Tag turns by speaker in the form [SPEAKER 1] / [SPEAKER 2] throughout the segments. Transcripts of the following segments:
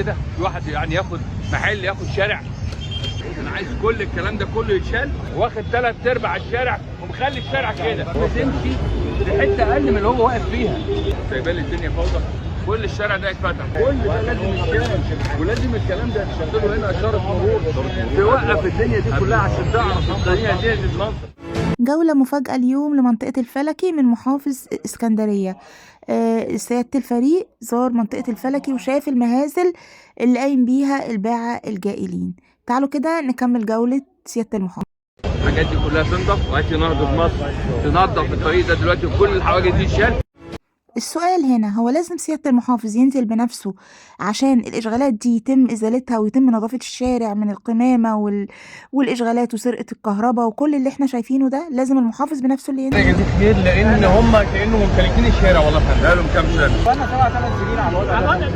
[SPEAKER 1] كده؟ في واحد يعني ياخد محل، ياخد شارع؟ انا عايز كل الكلام ده كله يتشال، واخد 3/4 الشارع ومخلي الشارع كده بتمشي في حته اقل من اللي هو واقف فيها. سايبه لي الدنيا فوضى، كل الشارع ده يتفتح، كل ده لازم يتشال، ولازم الكلام ده تحط له هنا اشاره مرور توقف الدنيا دي كلها عشان تعرف الدنيا دي تتنظم.
[SPEAKER 2] جولة مفاجأة اليوم لمنطقة الفلكي من محافظ اسكندرية. سيادة الفريق زار منطقة الفلكي وشاف المهازل اللي قايم بيها الباعة الجائلين. تعالوا كده نكمل جولة سيادة المحافظ.
[SPEAKER 1] الحاجات دي كلها تنضف، وهاتي نهضة مصر تنضف الطريق ده دلوقتي وكل الحواجز دي تشال.
[SPEAKER 2] السؤال هنا هو لازم سيادة المحافظ ينزل بنفسه عشان الإشغالات دي يتم إزالتها ويتم نظافة الشارع من القمامة والإشغالات وسرقة الكهرباء وكل اللي احنا شايفينه ده؟ لازم المحافظ بنفسه اللي ينزل.
[SPEAKER 1] جزيت خير لان هم كانوا ممتلكين الشارع والله فعلا بقالهم كام سنه.
[SPEAKER 3] بقالنا 7 8 سنين على الوضع ده.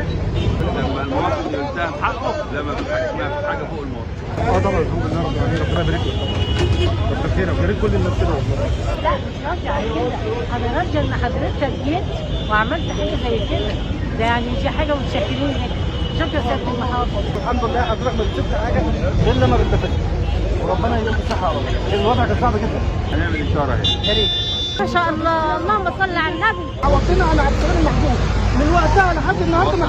[SPEAKER 1] لما المواطن ينتهي حقه لا ما فيش حاجه اسمها في حاجه فوق المواطن.
[SPEAKER 3] طبعا الحمد لله رب العالمين، ربنا يبارك لك. كتر خيرك ويا ريت كل الناس كده والله.
[SPEAKER 4] لا مش راضي على كده، انا راضيه ان حضرتك جيت وعملت حاجه زي كده، ده يعني دي حاجه متشكرين لك. شكرا سياده المحافظ.
[SPEAKER 3] الحمد لله حضرتك ما بتسيبش حاجه غير لما بتنفذها، وربنا يديك الصحه يا رب. الوضع كان صعب جدا.
[SPEAKER 1] هنعمل اشاره اهي.
[SPEAKER 3] يا ريت.
[SPEAKER 4] ما شاء الله، اللهم صل على النبي.
[SPEAKER 5] عوضتنا على عبد السلام المحمود من وقتها لحد النهارده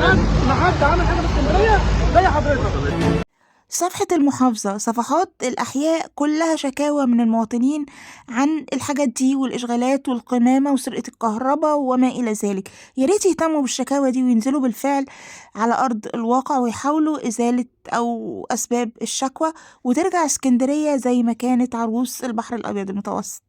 [SPEAKER 5] ما حد عمل حاجه في اسكندريه زي حضرتك.
[SPEAKER 2] صفحة المحافظة صفحات الأحياء كلها شكاوى من المواطنين عن الحاجات دي والإشغالات والقمامة وسرقة الكهرباء وما إلى ذلك. يا ريت يهتموا بالشكاوى دي وينزلوا بالفعل على أرض الواقع ويحاولوا إزالة أو أسباب الشكوى وترجع اسكندرية زي ما كانت عروس البحر الأبيض المتوسط.